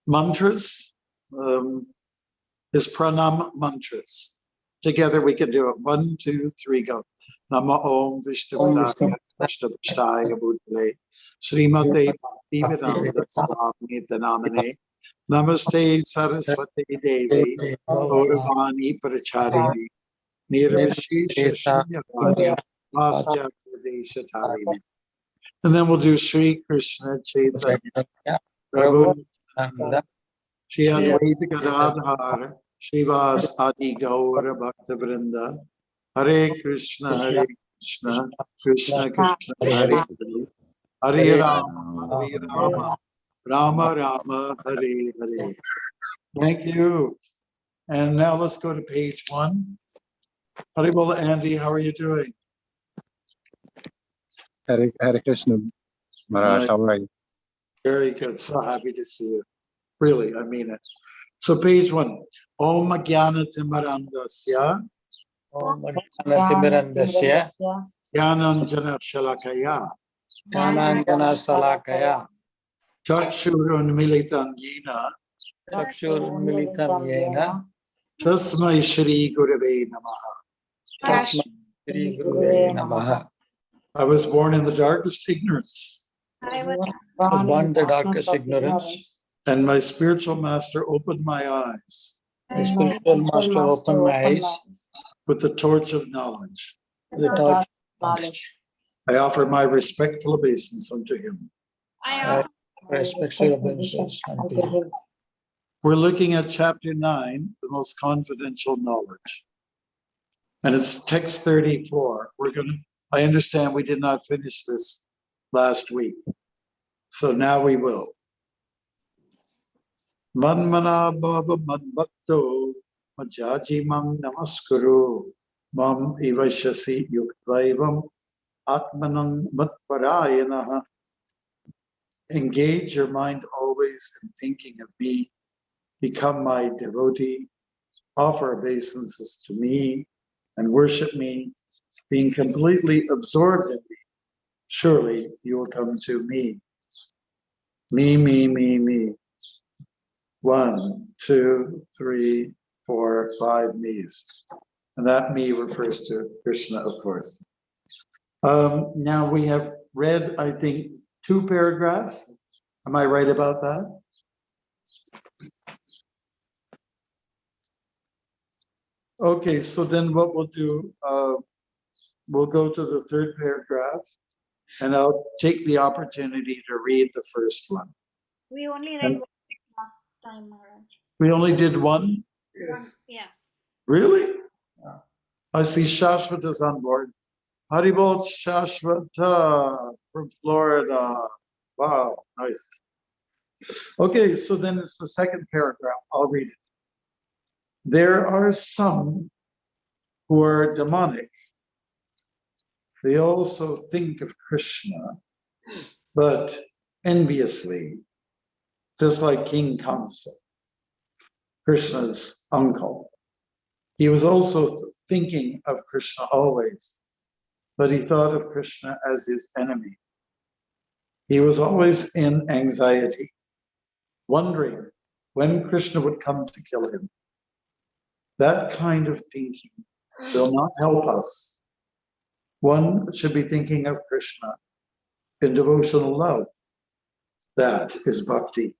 mantras is pranam mantras. Together we can do it. 1, 2, 3, go. Nama Om Vishnupadaya Krishnapashtaya Bhutale Srimate Bhaktivedanta Swami Namane Namaste Saraswati Devi Gauravani Pracharini Nirvishesha Shunyavadi Vasyatya Deshatarine. And then we'll do Sri Krishna Chaitanya Prabhu Nityananda Shri Advaita Gadadhara Srivas Adi Gaura Bhakta Vrinda Hare Krishna Krishna Krishna Hare Hare Hare Rama Rama Rama Hare Hare. Thank you. And now let's go to page 1. Haribol, Andy, how are you doing? Hare Krishna Maharaj, how are you? Very good. So happy to see you. Really, I mean it. So page 1. Om Jnana Timirandasya Om Timirandasya Jnananjana Shalakaya Jnananjana Salakaya Chakshurunmilitam Yena Chakshurmilitam Yena Tasmai Shri Gurave Namaha. Tasmai Shri Gurave Namaha. I was born in the darkest ignorance, I was born in the darkest ignorance, and my spiritual master opened my eyes the spiritual master opened my eyes with the torch of knowledge. with the torch of knowledge. I offer my respectful obeisance unto him. I respectful obeisances unto him. We're looking at chapter 9, the most confidential knowledge. And it's text 34. I understand we did not finish this last week. So now we will. Manmana bhava manbhakto majaji mam namaskuru mam ivashasi yuktvaivam atmanam matparayanaha. Engage your mind always in thinking of me. Become my devotee. Offer obeisances to me and worship me, being completely absorbed in me. Surely you will come to me. Me, me, me, me. 1, 2, 3, 4, 5 me's. And that me refers to Krishna, of course. Now we have read, I think, 2 paragraphs. Am I right about that? Okay, so then what we'll do, we'll go to the 3rd paragraph, and I'll take the opportunity to read the first one. We only read one last time, Maharaj. We only did one? Yes. Yeah. Really? I see Shashwata's on board. Haribol Shashwata from Florida. Wow, nice. Okay, so then it's the 2nd paragraph. I'll read it. There are some who are demonic. They also think of Krishna, but enviously, just like King Kamsa, Krishna's uncle. He was also thinking of Krishna always, but he thought of Krishna as his enemy. He was always in anxiety, wondering when Krishna would come to kill him. That kind of thinking will not help us. One should be thinking of Krishna in devotional love. That is bhakti.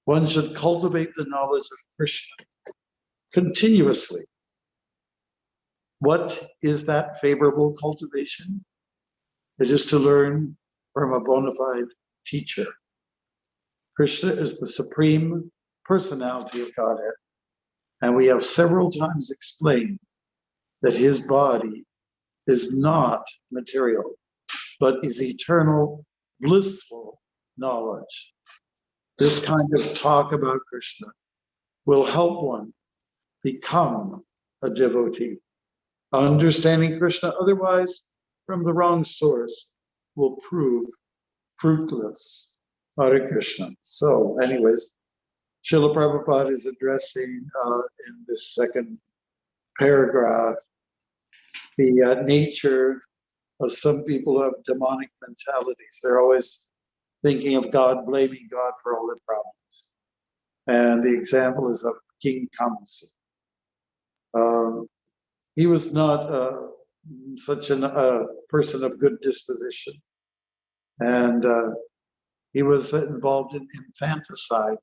One should cultivate the knowledge of Krishna continuously. What is that favorable cultivation? It is to learn from a bona fide teacher. Krishna is the supreme personality of Godhead, and we have several times explained that his body is not material, but is eternal, blissful knowledge. This kind of talk about Krishna will help one become a devotee. Understanding Krishna otherwise from the wrong source will prove fruitless. Hare Krishna. So anyways, Srila Prabhupada is addressing in this 2nd paragraph the nature of some people who have demonic mentalities. They're always thinking of God, blaming God for all their problems. And the example is of King Kamsa. He was not such a person of good disposition. And he was involved in infanticide,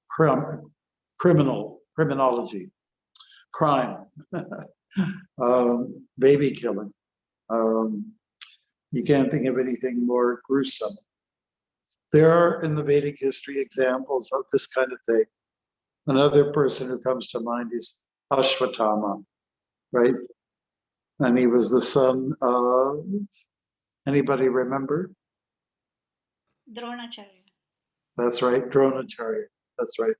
criminology, crime, baby killing. You can't think of anything more gruesome. There are in the Vedic history examples of this kind of thing. Another person who comes to mind is Ashwatthama, right? And he was the son of, anybody remember? Dronacharya. That's right, Dronacharya, that's right.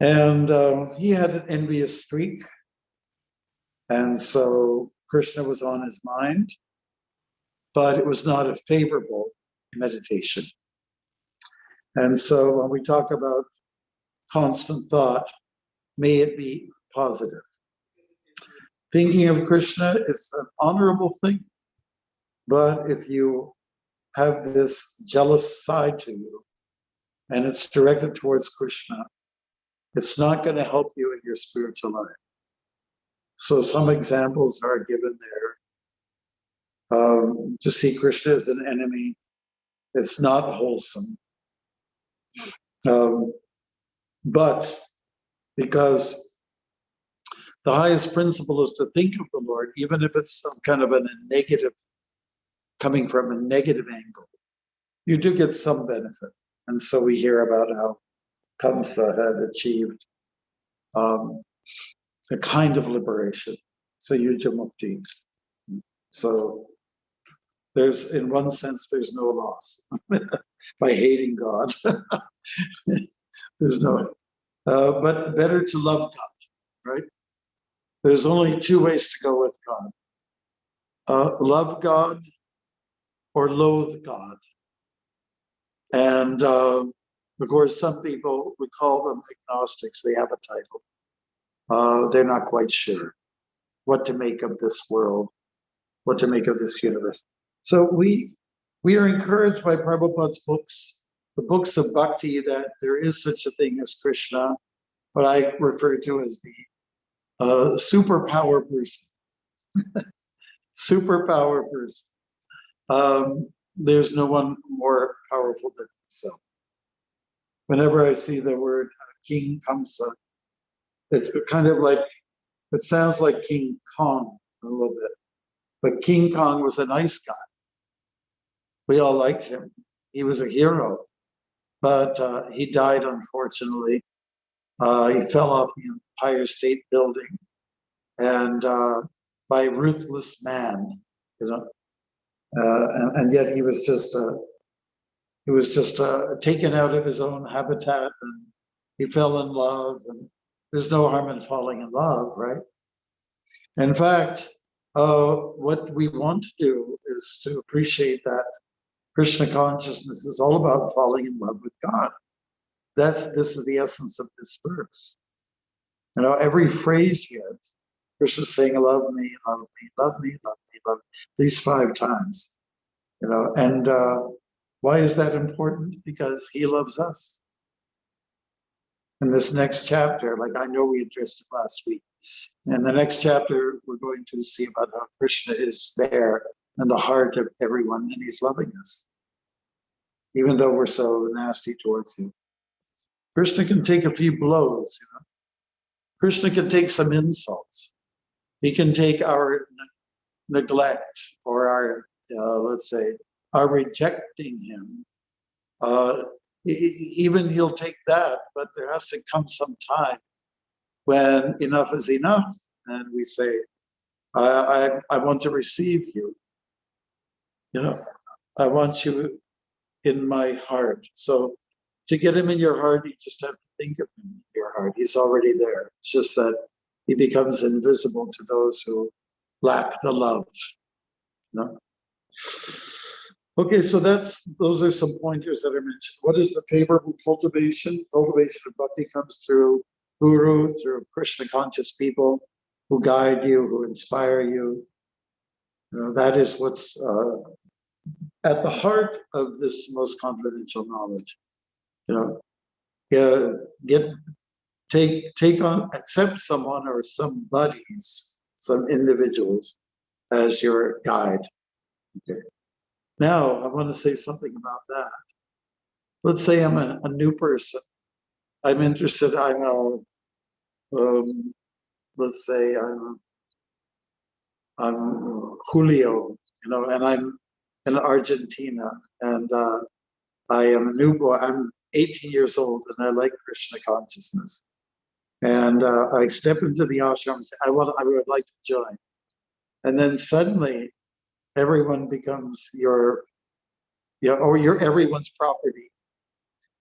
And he had an envious streak. And so Krishna was on his mind, but it was not a favorable meditation. And so when we talk about constant thought, may it be positive. Thinking of Krishna is an honorable thing, but if you have this jealous side to you and it's directed towards Krishna, it's not going to help you in your spiritual life. So some examples are given there. To see Krishna as an enemy, it's not wholesome. But because the highest principle is to think of the Lord, even if it's some kind of a negative, coming from a negative angle, you do get some benefit. And so we hear about how Kamsa had achieved a kind of liberation, Sayuja Mukti. So there's, in one sense, there's no loss by hating God. There's no, but better to love God, right? There's only two ways to go with God. Love God or loathe God. And of course, some people, we call them agnostics, they have a title. They're not quite sure what to make of this world, what to make of this universe. So we are encouraged by Prabhupada's books, the books of bhakti, that there is such a thing as Krishna, what I refer to as the superpower person. Superpower person. There's no one more powerful than himself. Whenever I see the word King Kamsa, it's kind of like, it sounds like King Kong a little bit. But King Kong was a nice guy. We all liked him. He was a hero. But he died, unfortunately. He fell off the Empire State Building, and by a ruthless man, you know. And yet he was just taken out of his own habitat, and he fell in love. And there's no harm in falling in love, right? In fact, what we want to do is to appreciate that Krishna consciousness is all about falling in love with God. This is the essence of this verse. You know, every phrase here, Krishna's saying, love me, love me, love me, love me, love me, these 5 times. You know, and why is that important? Because he loves us. In this next chapter, like I know we addressed it last week, in the next chapter, we're going to see about how Krishna is there in the heart of everyone, and he's loving us, even though we're so nasty towards him. Krishna can take a few blows, you know. Krishna can take some insults. He can take our neglect or our, let's say, our rejecting him. Even he'll take that, but there has to come some time when enough is enough, and we say, I want to receive you. You know, I want you in my heart. So to get him in your heart, you just have to think of him in your heart. He's already there. It's just that he becomes invisible to those who lack the love. You know? Okay, so those are some pointers that are mentioned. What is the favorable cultivation? Cultivation of bhakti comes through Guru, through Krishna conscious people who guide you, who inspire you. You know, that is what's at the heart of this most confidential knowledge, accept someone or some buddies, some individuals as your guide. Okay. Now, I want to say something about that. Let's say I'm a new person. I'm interested, let's say I'm Julio, and I'm in Argentina, and I am a newborn. I'm 18 years old, and I like Krishna consciousness. And I step into the ashram and say, I would like to join. And then suddenly, everyone becomes you're everyone's property,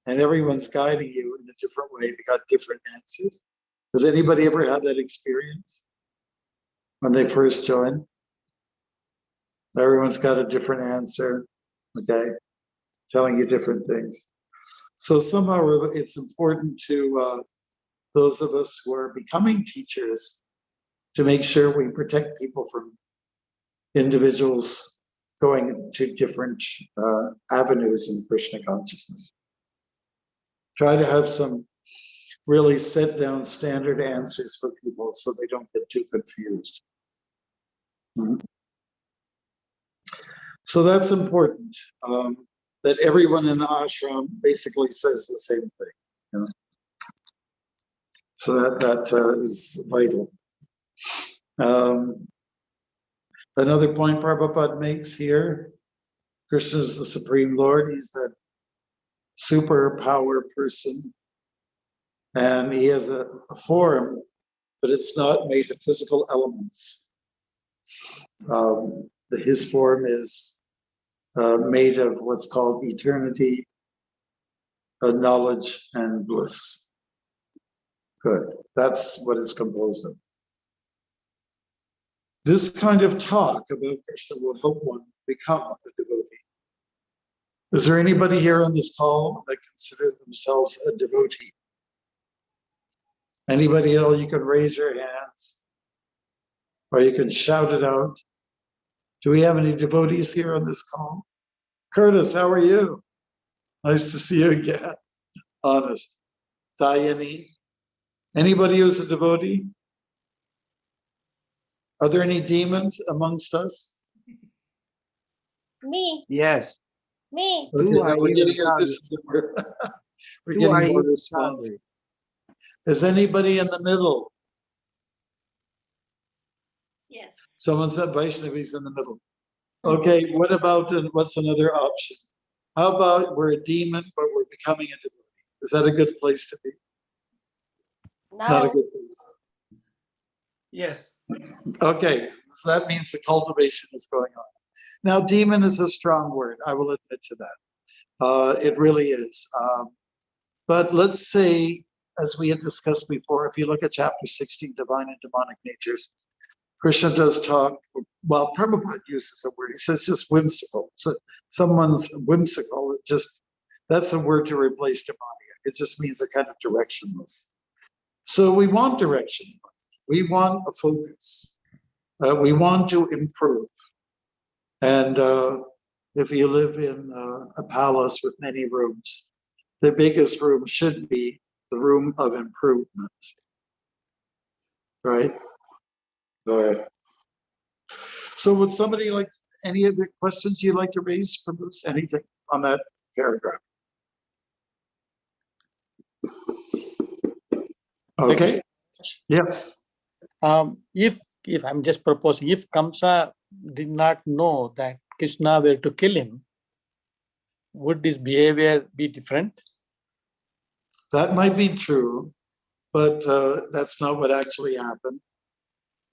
and everyone's guiding you in a different way. They got different answers. Has anybody ever had that experience when they first join? Everyone's got a different answer, okay, telling you different things. So somehow it's important to those of us who are becoming teachers to make sure we protect people from individuals going to different avenues in Krishna consciousness. Try to have some really set down standard answers for people so they don't get too confused. Mm-hmm. So that's important, that everyone in the ashram basically says the same thing. So that is vital. Another point Prabhupada makes here, Krishna is the Supreme Lord. He's that superpower person. And he has a form, but it's not made of physical elements. His form is made of what's called eternity, knowledge, and bliss. Good. That's what it's composed of. This kind of talk about Krishna will help one become a devotee. Is there anybody here on this call that considers themselves a devotee? Anybody else? You can raise your hands, or you can shout it out. Do we have any devotees here on this call? Curtis, how are you? Nice to see you again. Honest. Dayani. Anybody who's a devotee? Are there any demons amongst us? Me. Yes. Me. Okay, now we're getting we're getting more response. Is anybody in the middle? Yes. Someone said Vaishnavi's in the middle. Okay, what about, what's another option? How about we're a demon, but we're becoming a devotee? Is that a good place to be? No. Not a good place. Yes. Okay, so that means the cultivation is going on. Now, demon is a strong word. I will admit to that. It really is. But let's say, as we had discussed before, if you look at chapter 16, Divine and Demonic Natures, Krishna does talk, well, Prabhupada uses a word. He says just whimsical. So someone's whimsical, that's a word to replace demonic. It just means a kind of directionless. So we want direction. We want a focus. We want to improve. And if you live in a palace with many rooms, the biggest room should be the room of improvement. Right? All right. So would somebody like any of the questions you'd like to raise from this? Anything on that paragraph? Okay. Yes. If I'm just proposing, if Kamsa did not know that Krishna were to kill him, would his behavior be different? That might be true, but that's not what actually happened.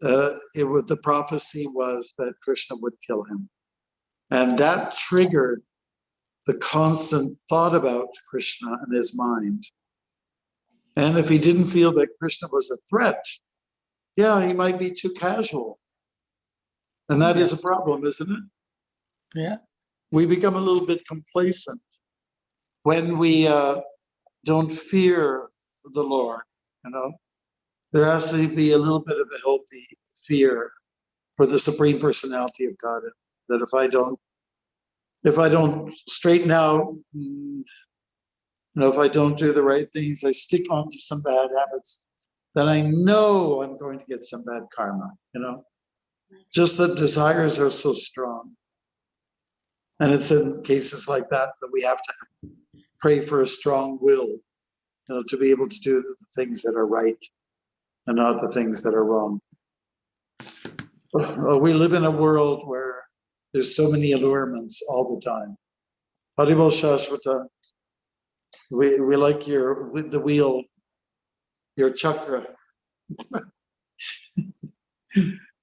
The prophecy was that Krishna would kill him. And that triggered the constant thought about Krishna in his mind. And if he didn't feel that Krishna was a threat, yeah, he might be too casual. And that is a problem, isn't it? Yeah. We become a little bit complacent when we don't fear the Lord, There has to be a little bit of a healthy fear for the Supreme Personality of God, that if I don't if I don't straighten out, if I don't do the right things, I stick onto some bad habits, then I know I'm going to get some bad karma, Just that desires are so strong. And it's in cases like that that we have to pray for a strong will, to be able to do the things that are right and not the things that are wrong. We live in a world where there's so many allurements all the time. Haribol Shashvata, we like with the wheel, your chakra.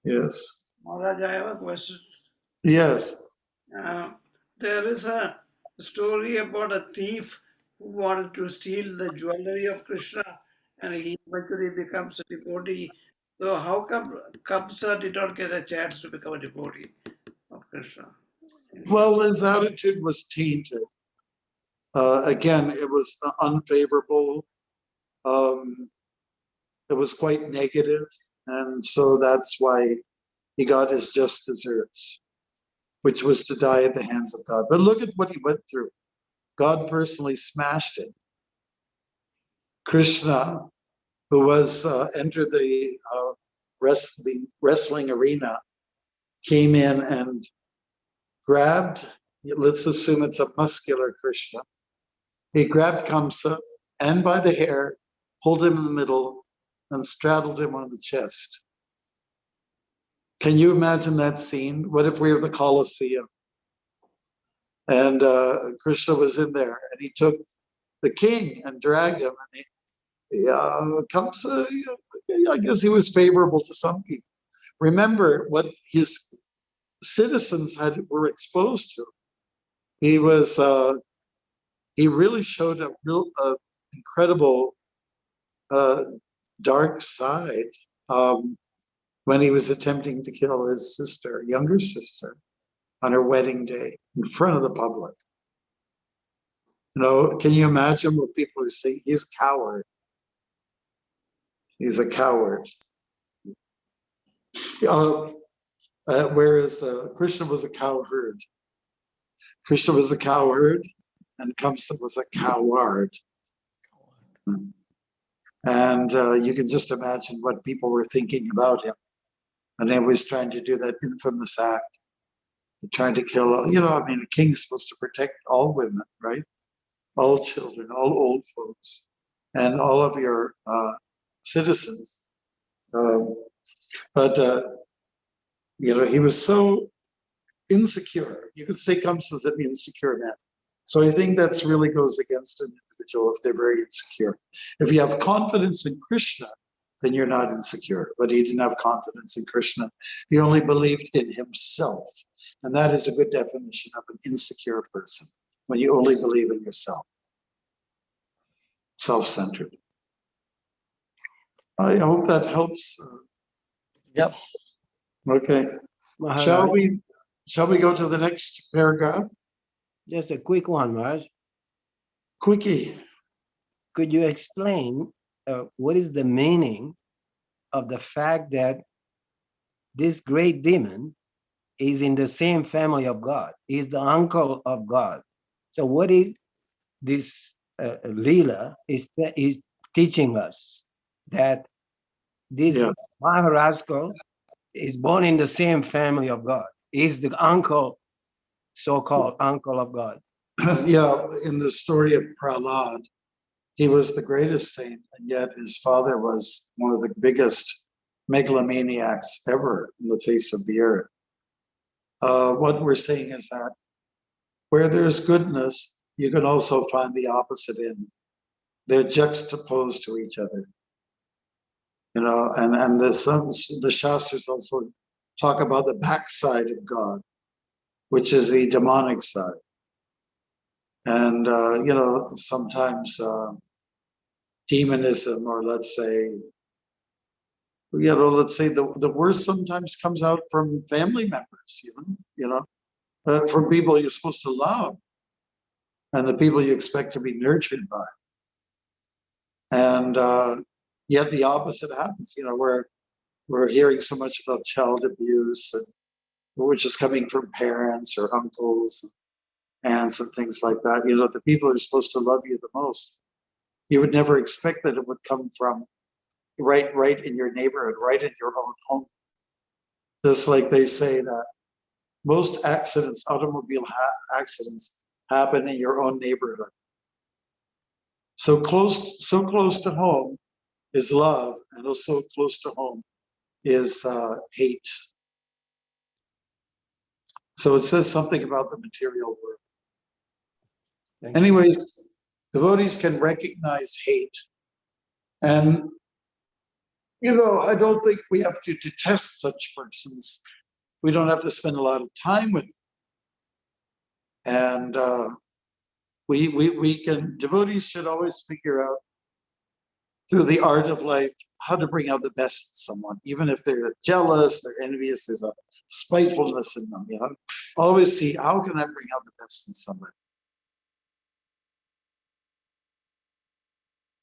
Yes. Maharaj, I have a question. Yes. There is a story about a thief who wanted to steal the jewelry of Krishna, and he eventually becomes a devotee. So how come Kamsa did not get a chance to become a devotee of Krishna? Well, his attitude was tainted. Again, it was unfavorable. It was quite negative, and so that's why he got his just deserts, which was to die at the hands of God. But look at what he went through. God personally smashed it. Krishna, who was entered the wrestling arena, came in and grabbed, let's assume it's a muscular Krishna. He grabbed Kamsa and by the hair, pulled him in the middle, and straddled him on the chest. Can you imagine that scene? What if we were the Colosseum? And Krishna was in there, and he took the king and dragged him. And Kamsa, I guess he was favorable to some people. Remember what his citizens were exposed to. He was he really showed a real incredible dark side when he was attempting to kill his sister, younger sister, on her wedding day in front of the public. Can you imagine what people are saying? He's a coward. He's a coward. Whereas Krishna was a cowherd. Krishna was a cowherd, and Kamsa was a coward. And you can just imagine what people were thinking about him. And he was trying to do that infamous act, trying to kill, a king's supposed to protect all women, right? All children, all old folks, and all of your citizens. But he was so insecure. You could say Kamsa's an insecure man. So I think that's really goes against an individual if they're very insecure. If you have confidence in Krishna, then you're not insecure. But he didn't have confidence in Krishna. He only believed in himself. And that is a good definition of an insecure person, when you only believe in yourself. Self-centered. I hope that helps. Yep. Okay. Maharaj, Shall we go to the next paragraph? just a quick one, Maharaj. Quickie. Could you explain what is the meaning of the fact that this great demon is in the same family of God, is the uncle of God? So what is this Leela is teaching us? That this Maharashtra is born in the same family of God, is the uncle, so-called uncle of God. Yeah, in the story of Prahlad, he was the greatest saint, and yet his father was one of the biggest megalomaniacs ever in the face of the earth. What we're saying is that where there's goodness, you can also find the opposite in. They're juxtaposed to each other. And the Shastras also talk about the backside of God, which is the demonic side. And, sometimes demonism, or let's say the worst sometimes comes out from family members, from people you're supposed to love and the people you expect to be nurtured by. And yet the opposite happens, we're hearing so much about child abuse, and which is coming from parents or uncles. hands and things like that. You know, the people who are supposed to love you the most, you would never expect that it would come from right in your neighborhood, right in your own home. Just like they say that most accidents, automobile accidents, happen in your own neighborhood. So close to home is love, and also close to home is hate. So it says something about the material world. Thank you. Anyways, devotees can recognize hate. And, you know, I don't think we have to detest such persons. We don't have to spend a lot of time with them. And we can, devotees should always figure out through the art of life how to bring out the best in someone, even if they're jealous, they're envious, there's a spitefulness in them, you know. Always see, how can I bring out the best in somebody?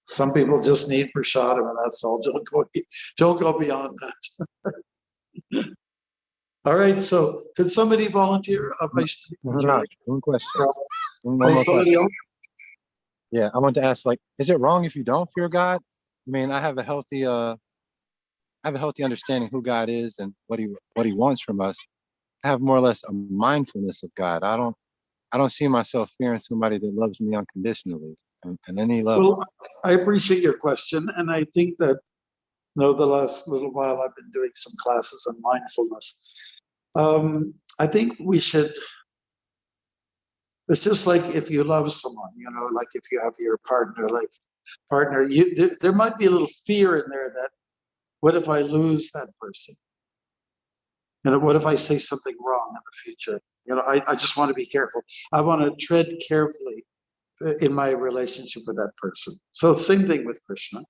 Some people just need prasadam, and that's all. Don't go beyond that. All right, so could somebody volunteer? Maharaj, one question. One Oh, more somebody question. else? Yeah, I want to ask, like, is it wrong if you don't fear God? I mean, I have a healthy understanding who God is and what he wants from us. I have more or less a mindfulness of God. I don't see myself fearing somebody that loves me unconditionally and any level. Well, I appreciate your question, and I think that, you know, the last little while I've been doing some classes on mindfulness. I think we should. It's just like if you love someone, you know, like if you have your partner, there might be a little fear in there that, what if I lose that person? And what if I say something wrong in the future? You know, I just want to be careful. I want to tread carefully in my relationship with that person. So same thing with Krishna.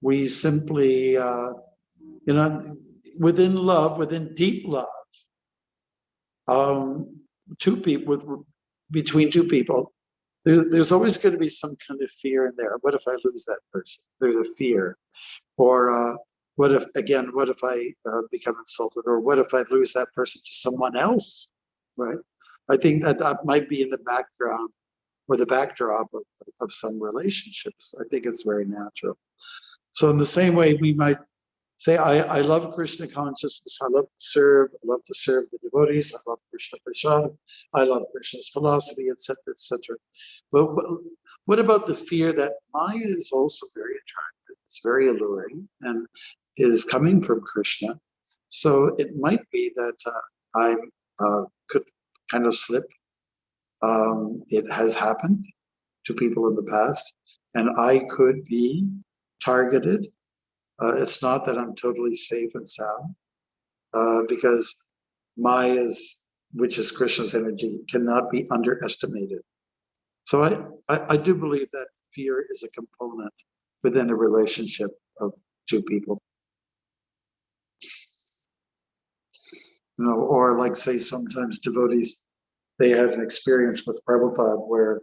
We simply, you know, within love, within deep love, between two people, there's always going to be some kind of fear in there. What if I lose that person? There's a fear. Or what if I become insulted? Or what if I lose that person to someone else? Right? I think that might be in the background or the backdrop of some relationships. I think it's very natural. So in the same way, we might say, I love Krishna consciousness. I love to serve the devotees. I love Krishna Prasad. I love Krishna's philosophy, etc., etc. But what about the fear that Maya is also very attractive? It's very alluring and is coming from Krishna. So it might be that I could kind of slip. It has happened to people in the past, and I could be targeted. It's not that I'm totally safe and sound, because Maya's, which is Krishna's energy, cannot be underestimated. So I do believe that fear is a component within a relationship of two people. You know, or like say sometimes devotees, they had an experience with Prabhupada where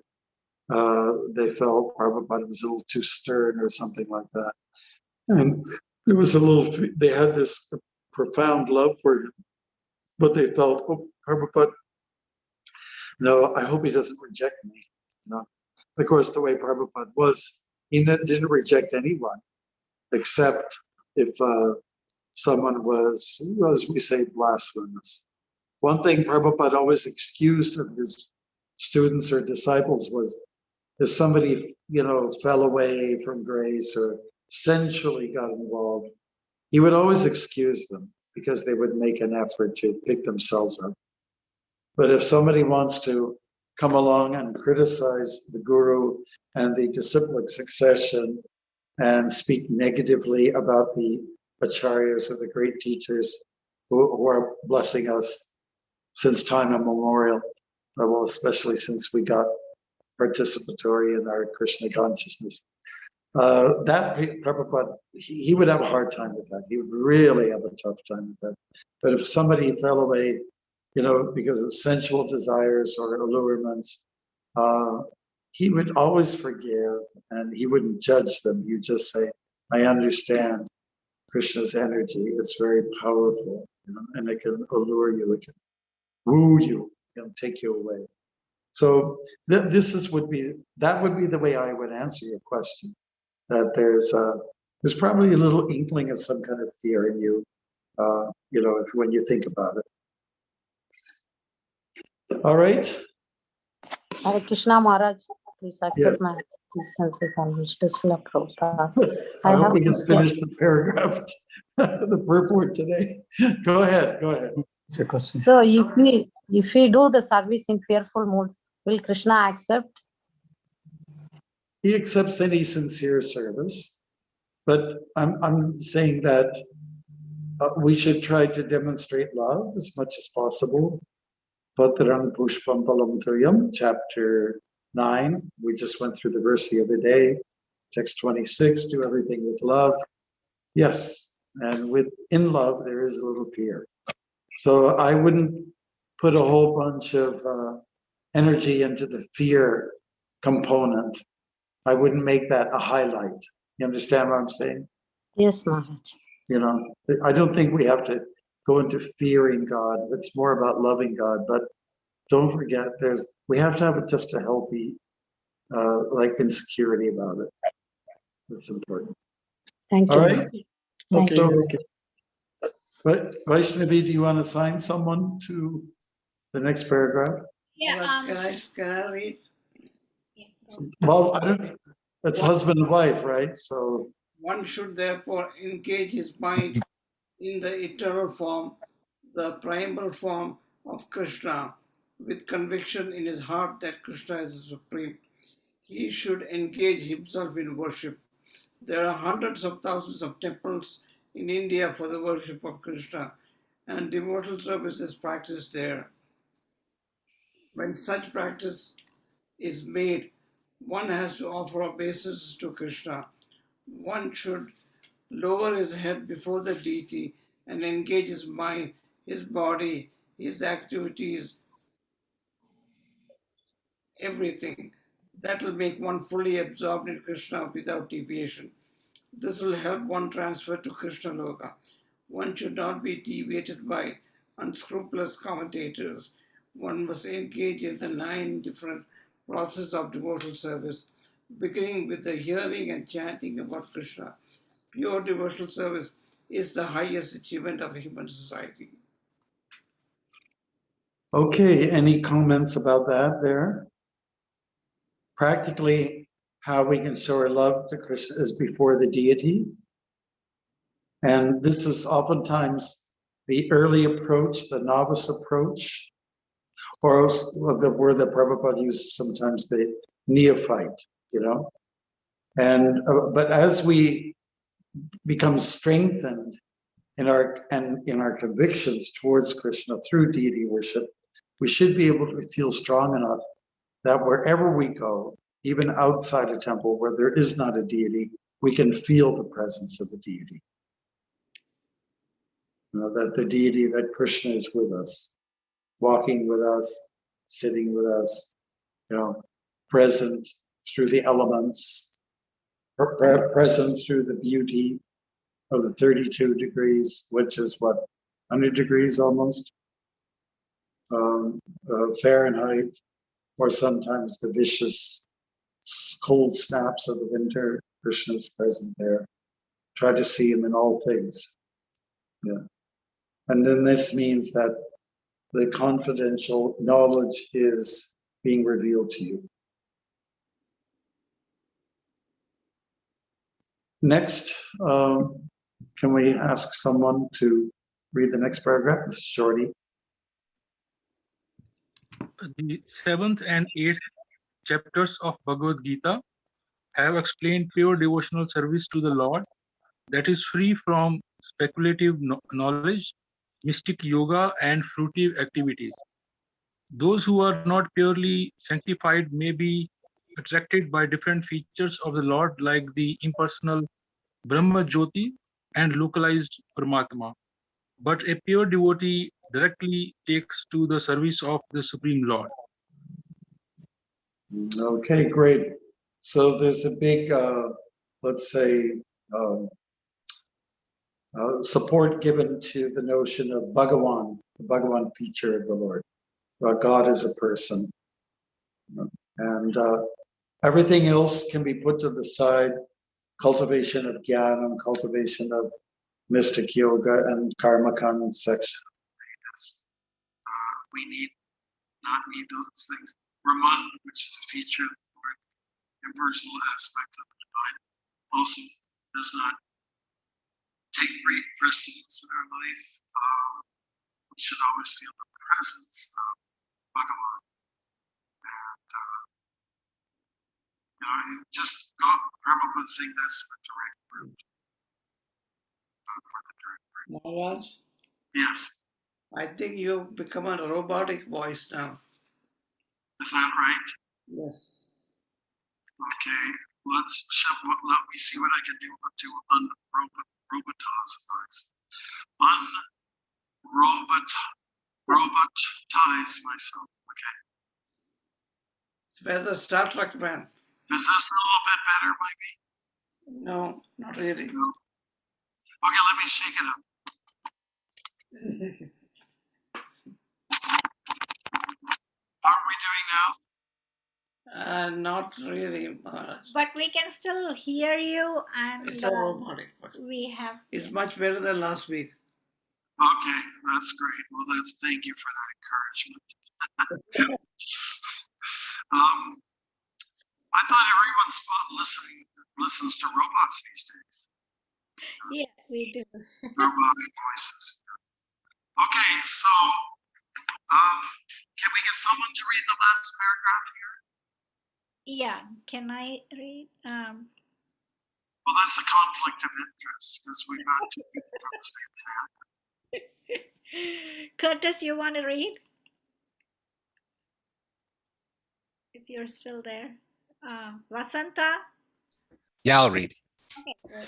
they felt Prabhupada was a little too stern or something like that. And there was they had this profound love for him, but they felt, oh, Prabhupada, no, I hope he doesn't reject me. You know, of course, the way Prabhupada was, he didn't reject anyone, except if someone was, as we say, blasphemous. One thing Prabhupada always excused of his students or disciples was if somebody, you know, fell away from grace or sensually got involved, he would always excuse them because they would make an effort to pick themselves up. But if somebody wants to come along and criticize the guru and the disciplic succession and speak negatively about the acharyas or the great teachers who are blessing us since time immemorial, well, especially since we got participatory in our Krishna consciousness, that Prabhupada, he would have a hard time with that. He would really have a tough time with that. But if somebody fell away, you know, because of sensual desires or allurements, he would always forgive and he wouldn't judge them. He'd just say, I understand Krishna's energy. It's very powerful, you know, and it can allure you, it can woo you. take you away. So this would be the way I would answer your question. That there's probably a little inkling of some kind of fear in you, when you think about it. All right. Hare Krishna Maharaj, please accept Yes. my obeisances and wish to Srila Prabhupada. I I hope have we can question. finish the paragraph, the purport today. Go ahead. It's a question. So if we do the service in fearful mood, will Krishna accept? He accepts any sincere service, but I'm saying that we should try to demonstrate love as much as possible. Patrang Pushpam Palam Tuyam, chapter 9. We just went through the verse the other day. Text 26, do everything with love. Yes, and in love, there is a little fear. So I wouldn't put a whole bunch of energy into the fear component. I wouldn't make that a highlight. You understand what I'm saying? Yes, Maharaj. I don't think we have to go into fearing God. It's more about loving God. But don't forget, we have to have just a healthy, insecurity about it. That's important. Thank All you. right. Maharaj. Okay. So, Okay. but Vaishnavi, do you want to assign someone to the next paragraph? Yeah. Can I read? Yeah. Well, that's husband and wife, right? So One should therefore engage his mind in the eternal form, the primal form of Krishna, with conviction in his heart that Krishna is the supreme. He should engage himself in worship. There are hundreds of thousands of temples in India for the worship of Krishna, and devotional service is practiced there. When such practice is made, one has to offer obeisance to Krishna. One should lower his head before the deity and engage his mind, his body, his activities, everything. That will make one fully absorbed in Krishna without deviation. This will help one transfer to Krishna Loka. One should not be deviated by unscrupulous commentators. One must engage in the 9 different processes of devotional service, beginning with the hearing and chanting about Krishna. Pure devotional service is the highest achievement of human society. okay, any comments about that there? Practically, how we can show our love to Krishna is before the deity. And this is oftentimes the early approach, the novice approach, or the word that Prabhupada uses sometimes, the neophyte, And but as we become strengthened in our convictions towards Krishna through deity worship, we should be able to feel strong enough that wherever we go, even outside a temple where there is not a deity, we can feel the presence of the deity. That the deity, that Krishna is with us, walking with us, sitting with us, present through the elements, present through the beauty of the 32 degrees, which is what, 100 degrees almost, Fahrenheit, or sometimes the vicious cold snaps of the winter. Krishna is present there. Try to see him in all things. Yeah. And then this means that the confidential knowledge is being revealed to you. Next, can we ask someone to read the next paragraph? This is Shorty. The 7th and 8th chapters of Bhagavad Gita have explained pure devotional service to the Lord that is free from speculative knowledge, mystic yoga, and fruitive activities. Those who are not purely sanctified may be attracted by different features of the Lord, like the impersonal Brahma Jyoti and localized Paramatma. But a pure devotee directly takes to the service of the Supreme Lord. Okay, great. So there's a big, let's say, support given to the notion of Bhagavan, the Bhagavan feature of the Lord. God is a person. And everything else can be put to the side. Cultivation of jnana, cultivation of mystic yoga and karma section. We not need those things. Raman, which is a feature of the Lord, impersonal aspect of the divine, also does not take great precedence in our life. We should always feel the presence of Bhagavan. And just go, Prabhupada saying that's the direct route. For the direct route. Maharaj, Yes. I think you've become a robotic voice now. Is that right? Yes. Okay. Let me see what I can do to robotize myself. Okay. Where's the Star Trek man? Is this a little bit better, maybe? No, not really. No. Okay, let me shake it up. How are we doing now? Not really, Maharaj. But we can still hear you, and It's a robotic voice. we have. It's much better than last week. Okay, that's great. Well, thank you for that encouragement. I thought everyone's listens to robots these days. Yeah, we do. Robotic voices. Okay, so can we get someone to read the last paragraph here? Yeah, can I read? Well, that's a conflict of interest because we've got two people from the same family. Curtis, you want to read? If you're still there. Vasanta? Yeah, I'll read. Okay, great.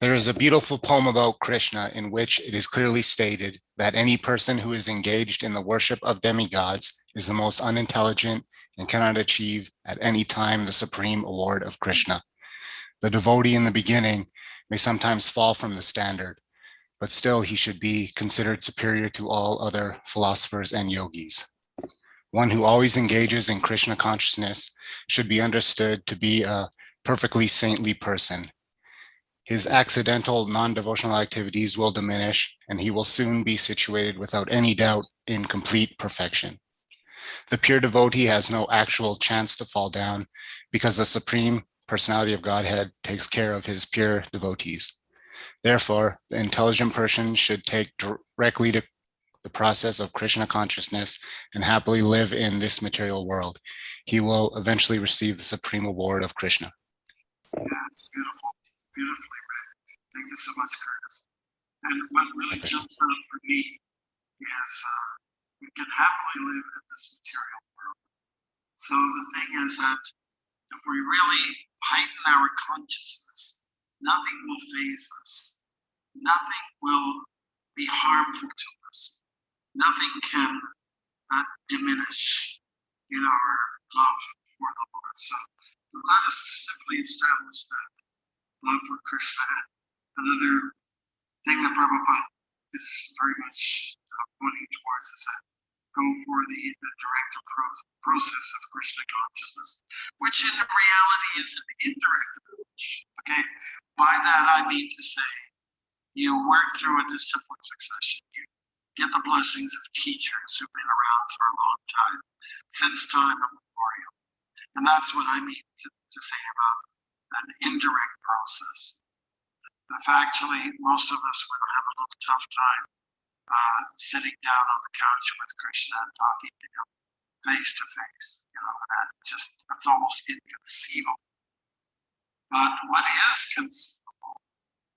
There is a beautiful poem about Krishna in which it is clearly stated that any person who is engaged in the worship of demigods is the most unintelligent and cannot achieve at any time the supreme award of Krishna. The devotee in the beginning may sometimes fall from the standard, but still he should be considered superior to all other philosophers and yogis. One who always engages in Krishna consciousness should be understood to be a perfectly saintly person. His accidental non-devotional activities will diminish, and he will soon be situated without any doubt in complete perfection. The pure devotee has no actual chance to fall down because the Supreme Personality of Godhead takes care of his pure devotees. Therefore, the intelligent person should take directly to the process of Krishna consciousness and happily live in this material world. He will eventually receive the supreme award of Krishna. Yeah, it's beautiful. Beautifully read. Thank you so much, Curtis. And what really jumps out for me is we can happily live in this material world. So the thing is that if we really heighten our consciousness, nothing will faze us. Nothing will be harmful to us. Nothing can diminish in our love for the Lord. So let us simply establish that love for Krishna. Another thing that Prabhupada is very much pointing towards is that go for the direct process of Krishna consciousness, which in reality is an indirect approach. Okay, by that I mean to say, you work through a discipline succession. You get the blessings of teachers who've been around for a long time, since time immemorial. And that's what I mean to say about an indirect process. If actually most of us would have a little tough time sitting down on the couch with Krishna and talking to him face to face, that's almost inconceivable. But what is conceivable,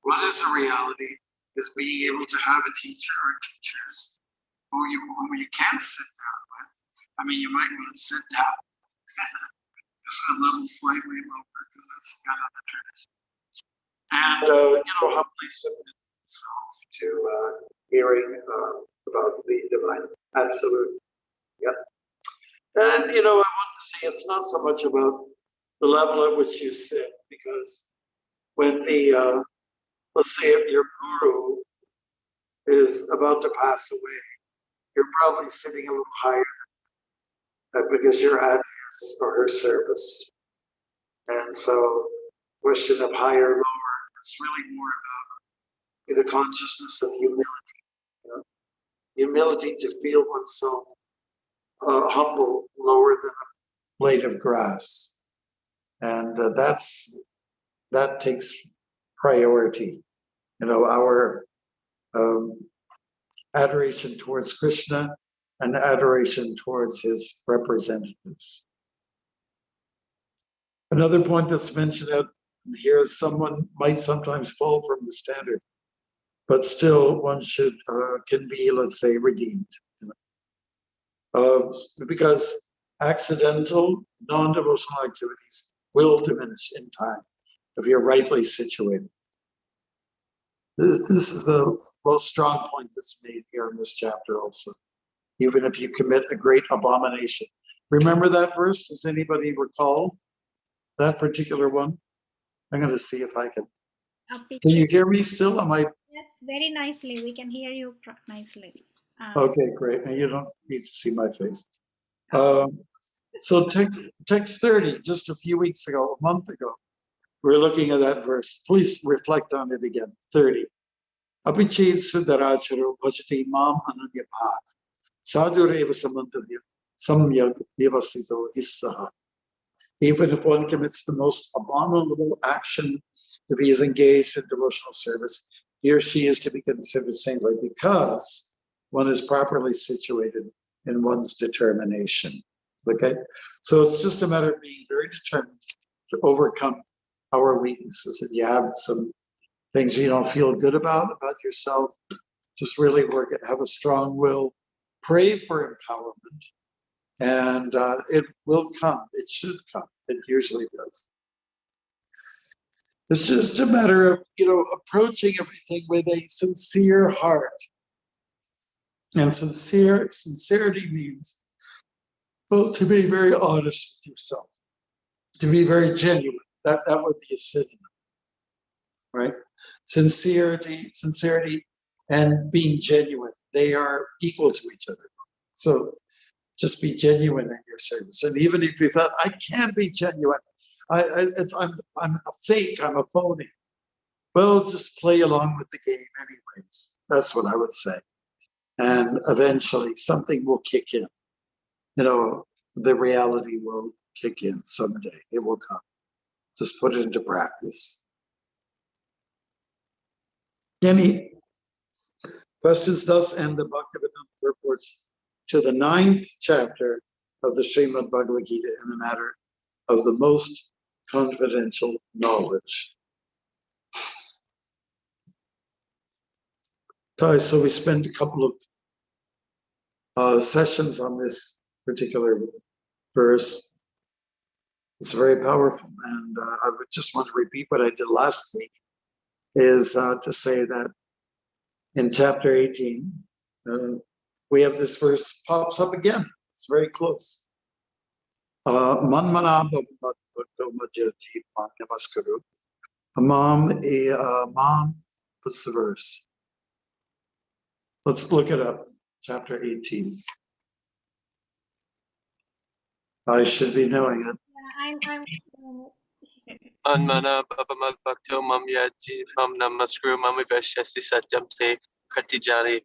what is a reality, is being able to have a teacher or teachers who you can sit down with. I mean, you might want to sit down a level slightly lower because that's kind of the tradition. And, humbly submit itself to hearing about the divine absolute. Yep. And, I want to say it's not so much about the level at which you sit, because when let's say if your guru is about to pass away, you're probably sitting a little higher because you're at his or her service. And so, question of higher, lower, it's really more about the consciousness of humility. You know? Humility to feel oneself humble, lower than a blade of grass. And that takes priority. You know, our adoration towards Krishna and adoration towards his representatives. Another point that's mentioned out here is someone might sometimes fall from the standard, but still one should can be, let's say, redeemed. Because accidental, non-devotional activities will diminish in time if you're rightly situated. This is the most strong point that's made here in this chapter also. Even if you commit a great abomination. Remember that verse? Does anybody recall that particular one? I'm going to see if I can. Can you hear me still? Am I? Yes, very nicely. We can hear you nicely. Okay, great. Now you don't need to see my face. So text 30, just a few weeks ago, a month ago, we were looking at that verse. Please reflect on it again. 30. Apichit sudaracharo bhajati mam ananyabhat. Sadhureva samantavya samyag devasito issaha. Even if one commits the most abominable action, if he is engaged in devotional service, he or she is to be considered saintly because one is properly situated in one's determination. Okay? So it's just a matter of being very determined to overcome our weaknesses. If you have some things you don't feel good about yourself, just really work it, have a strong will, pray for empowerment, and it will come. It should come. It usually does. It's just a matter of, approaching everything with a sincere heart. And sincerity means, well, to be very honest with yourself, to be very genuine. That would be a synonym, right? Sincerity, and being genuine, they are equal to each other. So just be genuine in your service. And even if you thought, I can't be genuine, I'm a fake, I'm a phony. Well, just play along with the game anyways. That's what I would say. And eventually something will kick in. The reality will kick in someday. It will come. Just put it into practice. Any questions? Thus end the Bhaktivedanta purports to the 9th chapter of the Srimad Bhagavad Gita in the matter of the most confidential knowledge. So we spent a couple of sessions on this particular verse. It's very powerful, and I would just want to repeat what I did last week, is to say that in chapter 18, we have this verse pops up again. It's very close. Mom, what's the verse? Let's look it up. Chapter 18. I should be knowing it. I'm Anmana bhavamad bhakto mam yaji mam namaskuru mam vivashyasi satyam te pratijani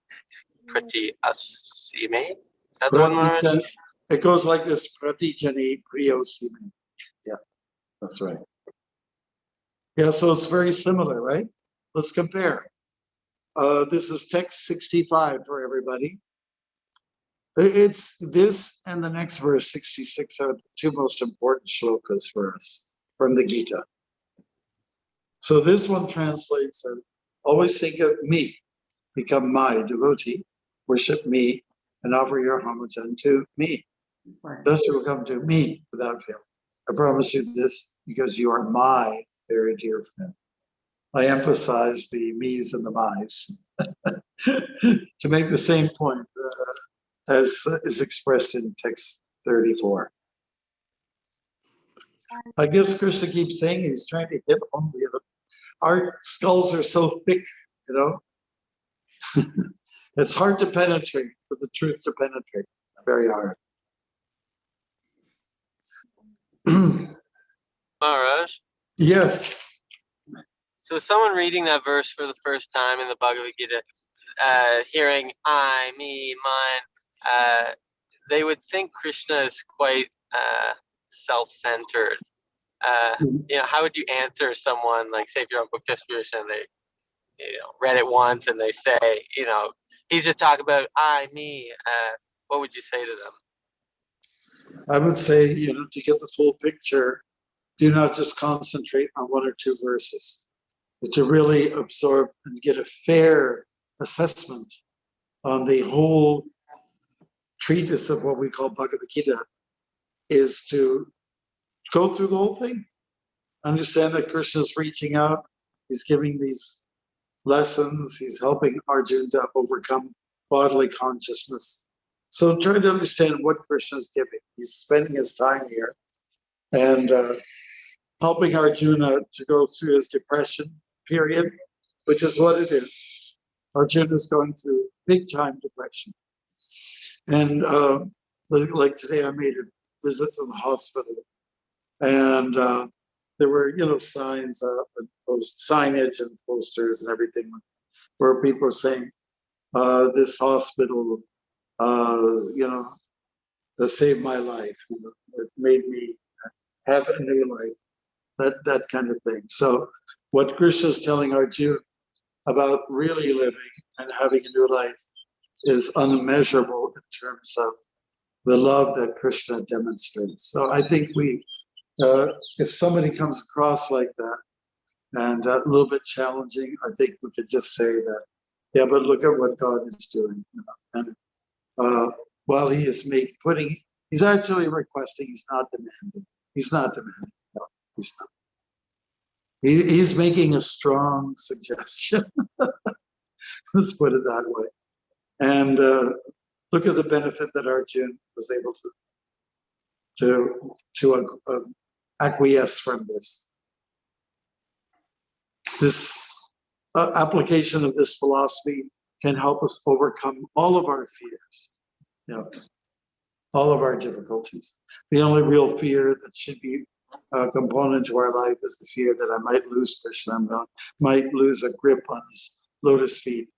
prati asime. Is that the one word? It goes like this. Pratijani priyosime. Yeah, that's right. Yeah, so it's very similar, right? Let's compare. This is text 65 for everybody. It's this and the next verse, 66, are the two most important shlokas for us from the Gita. So this one translates as, always think of me, become my devotee, worship me, and offer your homage unto me. Thus you will come to me without fail. I promise you this because you are my very dear friend. I emphasize the me's and the my's to make the same point as is expressed in text 34. I guess Krishna keeps saying he's trying to hit home. Our skulls are so thick, it's hard to penetrate, for the truth to penetrate, very hard. Maharaj. Yes. So someone reading that verse for the first time in the Bhagavad Gita, hearing I, me, mine, they would think Krishna is quite self-centered. How would you answer someone, like, say if you're on Book Distribution and they read it once and they say, he's just talking about I, me, what would you say to them? I would say, to get the full picture, do not just concentrate on one or two verses, but to really absorb and get a fair assessment on the whole treatise of what we call Bhagavad Gita, is to go through the whole thing. Understand that Krishna is reaching out. He's giving these lessons. He's helping Arjuna to overcome bodily consciousness. So try to understand what Krishna is giving. He's spending his time here and helping Arjuna to go through his depression period, which is what it is. Arjuna is going through big time depression. And like today, I made a visit to the hospital, and there were, signs, signage and posters and everything, where people were saying, "This hospital, saved my life. It made me have a new life." That kind of thing. So, what Krishna is telling Arjuna about really living and having a new life is unmeasurable in terms of the love that Krishna demonstrates. So I think if somebody comes across like that and a little bit challenging, I think we could just say that, yeah, but look at what God is doing. And while he is he's actually requesting, he's not demanding. He's not demanding. No, he's not. He's making a strong suggestion. Let's put it that way. And look at the benefit that Arjuna was able to acquiesce from this. This application of this philosophy can help us overcome all of our fears, all of our difficulties. The only real fear that should be a component to our life is the fear that I might lose Krishna, might lose a grip on his lotus feet,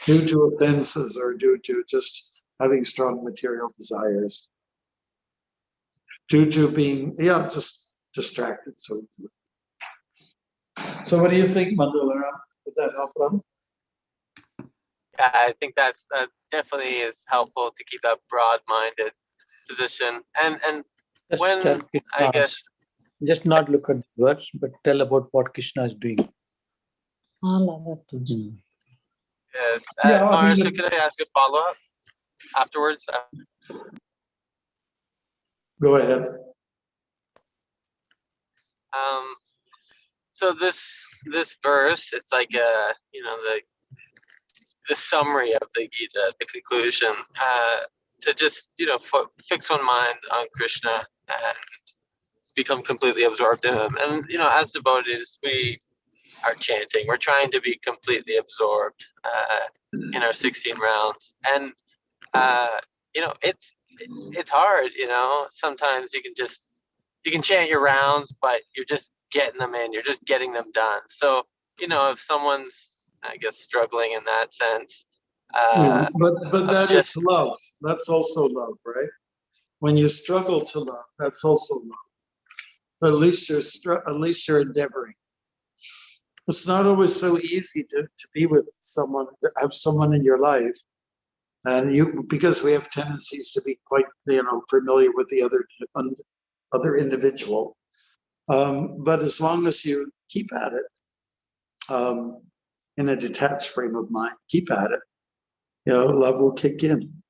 due to offenses or due to just having strong material desires, due to being, just distracted. So what do you think, Mandala? Would that help them? Yeah, I think that definitely is helpful to keep that broad-minded position. And Just when, tell Krishna, I guess, just not look at the words, but tell about what Krishna is doing. yes. Yeah, Maharaj, so can I ask a follow-up afterwards? Go ahead. So this verse, it's like the summary of the Gita, the conclusion, to just fix one mind on Krishna and become completely absorbed in him. And as devotees, we are chanting. We're trying to be completely absorbed in our 16 rounds, and it's hard. Sometimes you can chant your rounds, but you're just getting them in. You're just getting them done. So if someone's, I guess, struggling in that sense, but that is love. That's also love, right? When you struggle to love, that's also love. But at least you're endeavoring. It's not always so easy to be with someone, to have someone in your life, and because we have tendencies to be quite familiar with the other individual. But as long as you keep at it, in a detached frame of mind, keep at it, love will kick in.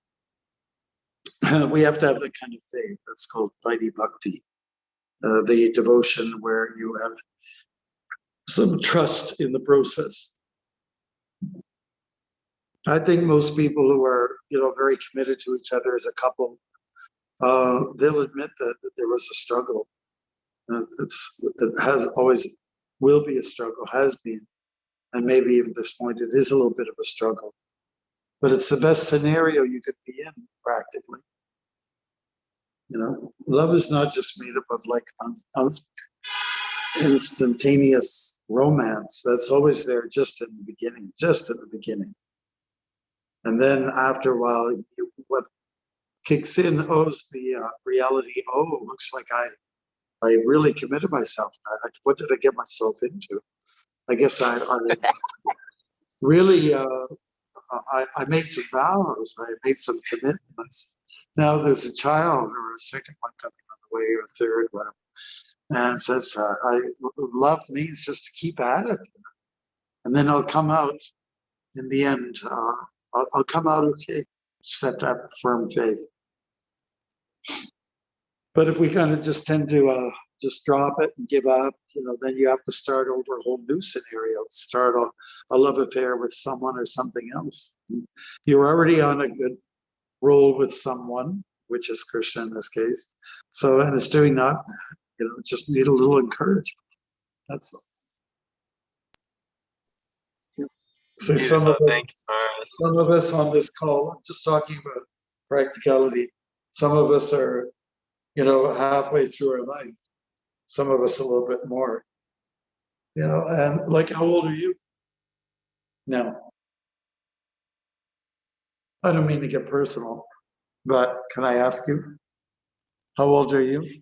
We have to have that kind of faith. That's called Vaidhi Bhakti, the devotion where you have some trust in the process. I think most people who are, very committed to each other as a couple, they'll admit that there was a struggle. It has always will be a struggle, has been, and maybe even at this point it is a little bit of a struggle. But it's the best scenario you could be in, practically. You know, love is not just made up of like instantaneous romance. That's always there just in the beginning, And then after a while, what kicks in owes the reality, oh, looks like I really committed myself. What did I get myself into? I guess I really, I made some vows, I made some commitments. Now there's a child or a second one coming on the way, or a third one. And says, love means just to keep at it. And then I'll come out in the end. I'll come out okay. Just have to have firm faith. But if we kind of just tend to just drop it and give up, you know, then you have to start over a whole new scenario, start a love affair with someone or something else. You're already on a good roll with someone, which is Krishna in this case. So, and it's doing not, you know, just need a little encouragement. That's all. So some of us on this call, I'm just talking about practicality. Some of us are, you know, halfway through our life. Some of us a little bit more. You know, and like, how old are you now? I don't mean to get personal, but can I ask you, how old are you?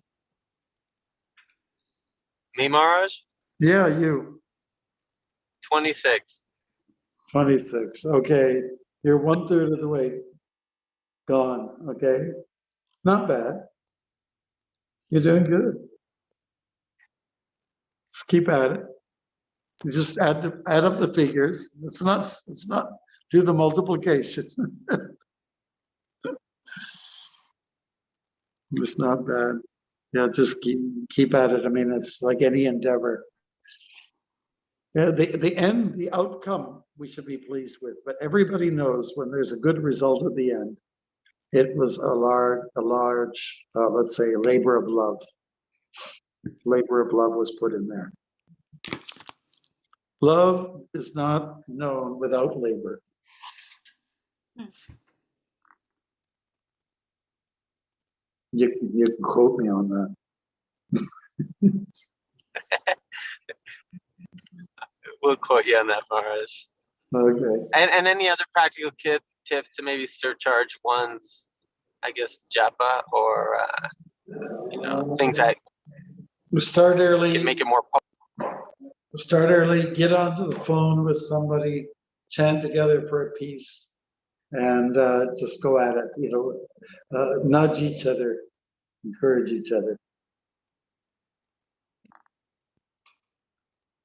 Me, Maharaj? Yeah, you. 26. 26. Okay, you're 1/3 of the way gone. Okay, not bad. You're doing good. Just keep at it. You just add up the figures. It's not do the multiplication. It's not bad. Yeah, just keep at it. I mean, it's like any endeavor. Yeah, the end, the outcome, we should be pleased with. But everybody knows when there's a good result at the end, it was a large, let's say, labor of love. Labor of love was put in there. Love is not known without labor. You can quote me on that. We'll quote you on that, Maharaj. Okay. And any other practical tips to maybe surcharge one's, I guess, japa or you know, things that Start early. can make it more. Start early. Get onto the phone with somebody. Chant together for a piece, and just go at it. You know, nudge each other, encourage each other.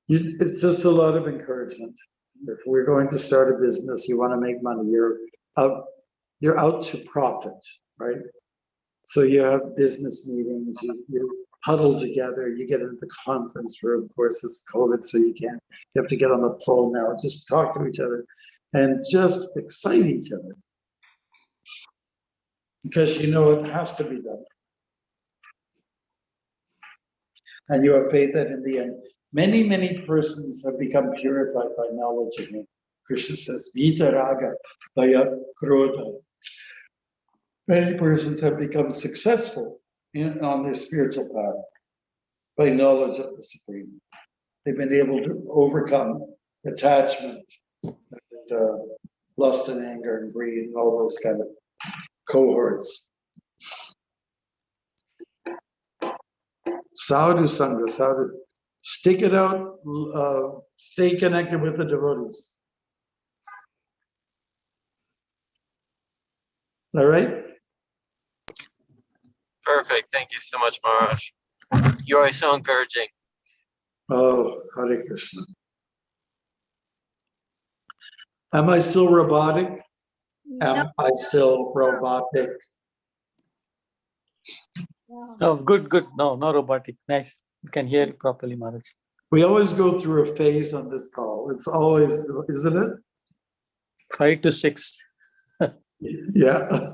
It's just a lot of encouragement. If we're going to start a business, you want to make money. You're out to profit, right? So you have business meetings. You huddle together. You get into the conference room. Of course, it's COVID, so you can't. You have to get on the phone now. Just talk to each other, and just excite each other, because you know it has to be done, and you have faith that in the end. Many persons have become purified by knowledge of me. Krishna says, Vita Raga, Bhaya Krodha. Many persons have become successful on their spiritual path by knowledge of the Supreme. They've been able to overcome attachment, and, lust and anger and greed and all those kind of cohorts. Sadhu Sangha, sadhu. Stick it out, stay connected with the devotees. All right? Perfect. Thank you so much, Maharaj. You're always so encouraging. Oh, Hare Krishna. Am I still robotic? Am I still robotic? Oh, good. No robotic. Nice. You can hear it properly, Maharaj. We always go through a phase on this call. It's always, isn't it? 5 to 6. Yeah.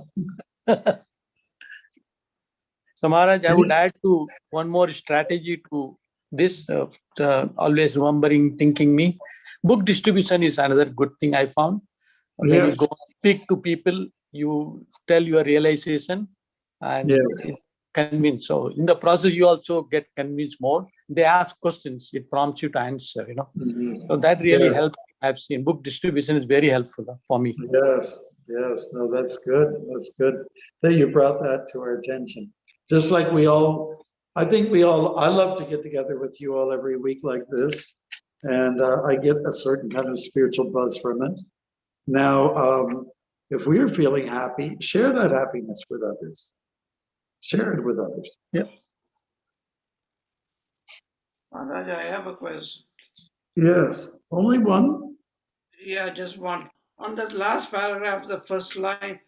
So Maharaj, I would add to one more strategy to this, always remembering, thinking me. Book distribution is another good thing I found. When you go speak to people, you tell your realization, and Yes. convinced. So in the process, you also get convinced more. They ask questions, it prompts you to answer, So that really Yes. helps. I've seen book distribution is very helpful for me. Yes, no, that's good. That's good that you brought that to our attention. Just like I love to get together with you all every week like this, and I get a certain kind of spiritual buzz from it. Now, if we're feeling happy, share that happiness with others. Share it with others. Yep. Maharaj, I have a question. Yes, only one. Yeah, just one. On that last paragraph, the first line,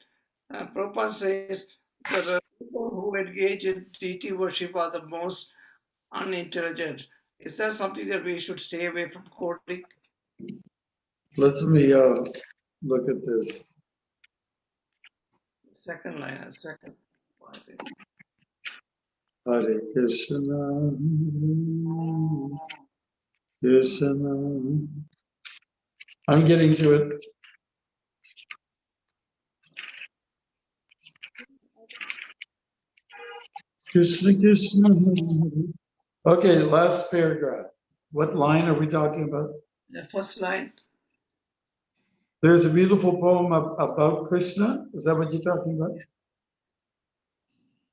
Prabhupada says the people who engage in deity worship are the most unintelligent. Is that something that we should stay away from quoting? Let me look at this. Second line, second. I think. Hare Krishna, Krishna. I'm getting to it. Krishna, Krishna. Okay, last paragraph. What line are we talking about? The first line. There's a beautiful poem about Krishna. Is that what you're talking about?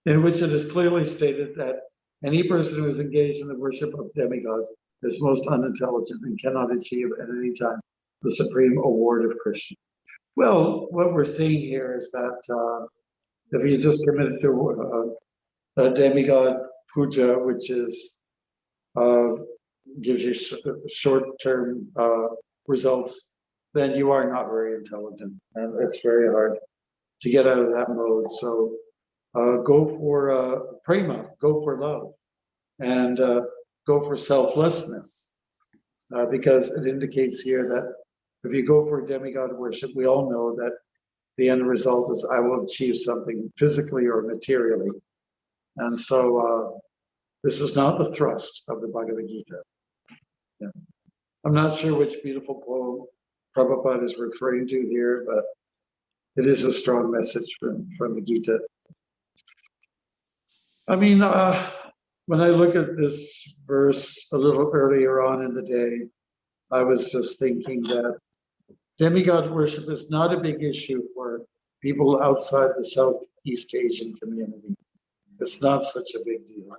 In which it is clearly stated that any person who is engaged in the worship of demigods is most unintelligent and cannot achieve at any time the supreme award of Krishna. Well, what we're seeing here is that if you just committed to a demigod puja, which is gives you short-term results, then you are not very intelligent, and it's very hard to get out of that mode. So go for prema, go for love, and go for selflessness, because it indicates here that if you go for demigod worship, we all know that the end result is I will achieve something physically or materially. And so this is not the thrust of the Bhagavad Gita. Yeah. I'm not sure which beautiful poem Prabhupada is referring to here, but it is a strong message from the Gita. I mean, when I look at this verse a little earlier on in the day, I was just thinking that demigod worship is not a big issue for people outside the Southeast Asian community. It's not such a big deal.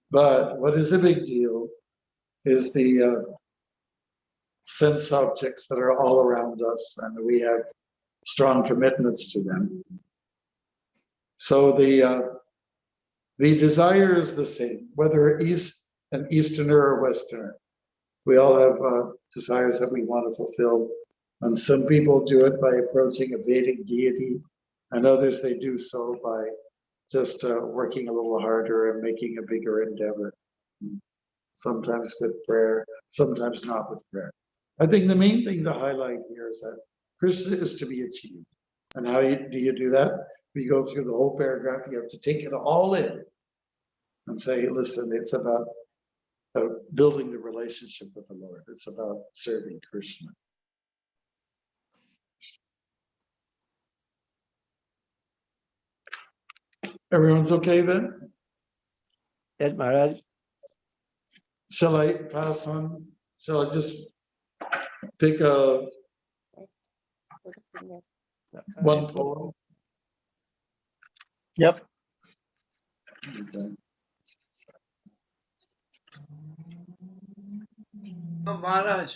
But what is a big deal is the sense objects that are all around us, and we have strong commitments to them. So the desire is the same, whether an Easterner or Westerner. We all have desires that we want to fulfill. And some people do it by approaching a Vedic deity, and others they do so by just working a little harder and making a bigger endeavor. Sometimes with prayer, sometimes not with prayer. I think the main thing to highlight here is that Krishna is to be achieved. And how do you do that? We go through the whole paragraph, you have to take it all in and say, listen, it's about building the relationship with the Lord. It's about serving Krishna. Everyone's okay then? Yes, Maharaj. Shall I pass on? Shall I just pick one poem? Yep. Okay. So Maharaj,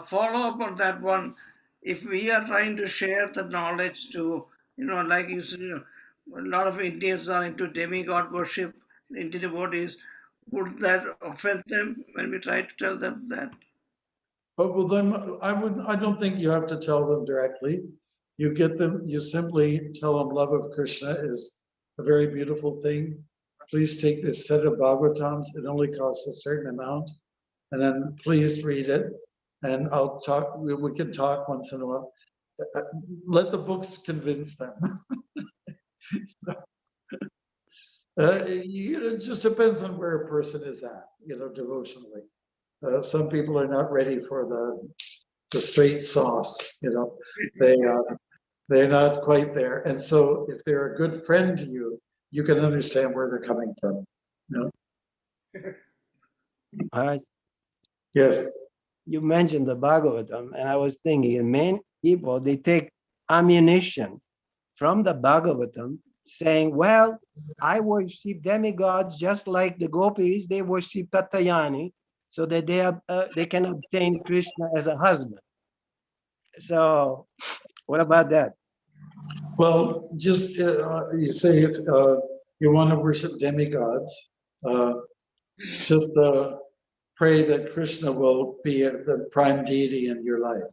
follow up on that one. If we are trying to share the knowledge to, like you said, a lot of Indians are into demigod worship, Indian devotees, would that offend them when we try to tell them that? But with them, I don't think you have to tell them directly. You simply tell them love of Krishna is a very beautiful thing. Please take this set of Bhagavatams. It only costs a certain amount. And then please read it. And I'll talk, we can talk once in a while. Let the books convince them. It just depends on where a person is at, devotionally. Some people are not ready for the straight sauce, they're not quite there. And so if they're a good friend to you, you can understand where they're coming from. You know? Yes. You mentioned the Bhagavatam, and I was thinking, many people, they take ammunition from the Bhagavatam, saying, well, I worship demigods just like the gopis, they worship Katyayani, so that they can obtain Krishna as a husband. So what about that? Well, just you say you want to worship demigods, just pray that Krishna will be the prime deity in your life.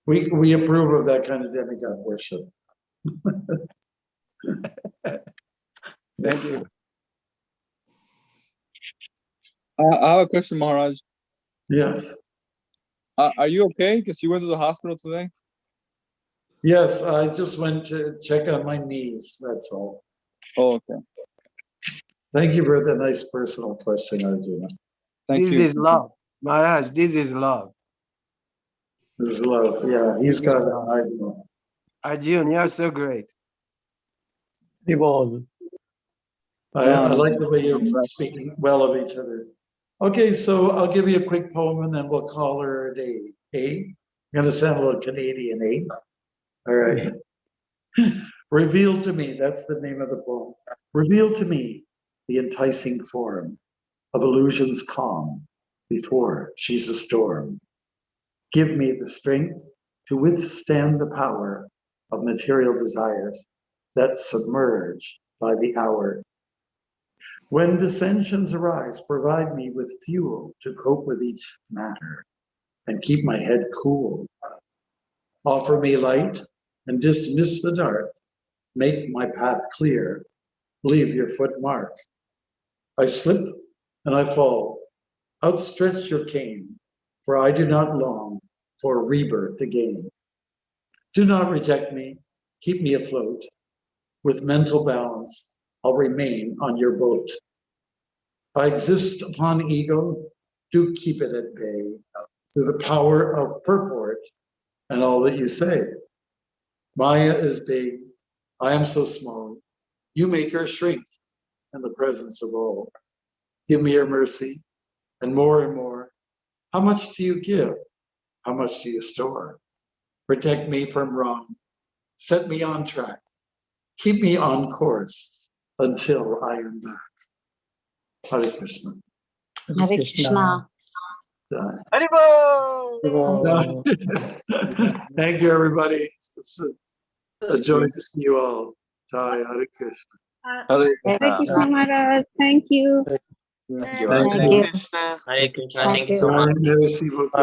We approve of that kind of demigod worship. Thank you. I have a question, Maharaj. Yes. Are you okay? Because you went to the hospital today? Yes, I just went to check on my knees, that's all. Oh, okay. Thank you for the nice personal question, Arjuna. This is love. Maharaj, this is love. This is love, yeah. He's got it. I know. Arjun, you're so great. Evolve. I like the way you're speaking well of each other. Okay, so I'll give you a quick poem and then we'll call her a day. Eh? I'm gonna sound a little Canadian, eh? All right. Reveal to me, that's the name of the poem. Reveal to me the enticing form of illusion's calm before she's a storm. Give me the strength to withstand the power of material desires that submerge by the hour. When dissensions arise, provide me with fuel to cope with each matter and keep my head cool. Offer me light and dismiss the dark. Make my path clear. Leave your footmark. I slip and I fall. Outstretch your cane, for I do not long for rebirth again. Do not reject me. Keep me afloat. With mental balance, I'll remain on your boat. I exist upon ego. Do keep it at bay through the power of purport and all that you say. Maya is big. I am so small. You make her shrink in the presence of all. Give me your mercy and more. How much do you give? How much do you store? Protect me from wrong. Set me on track. Keep me on course until I am back. Hare Krishna. Hare Krishna. Haribo! Thank you, everybody. It's a joy to see you all. Jai Hare Krishna. Hare Krishna Maharaj. Thank you. Hare Thank you. Krishna. Hare Krishna. Thank Thank you you. so much. Merci beaucoup.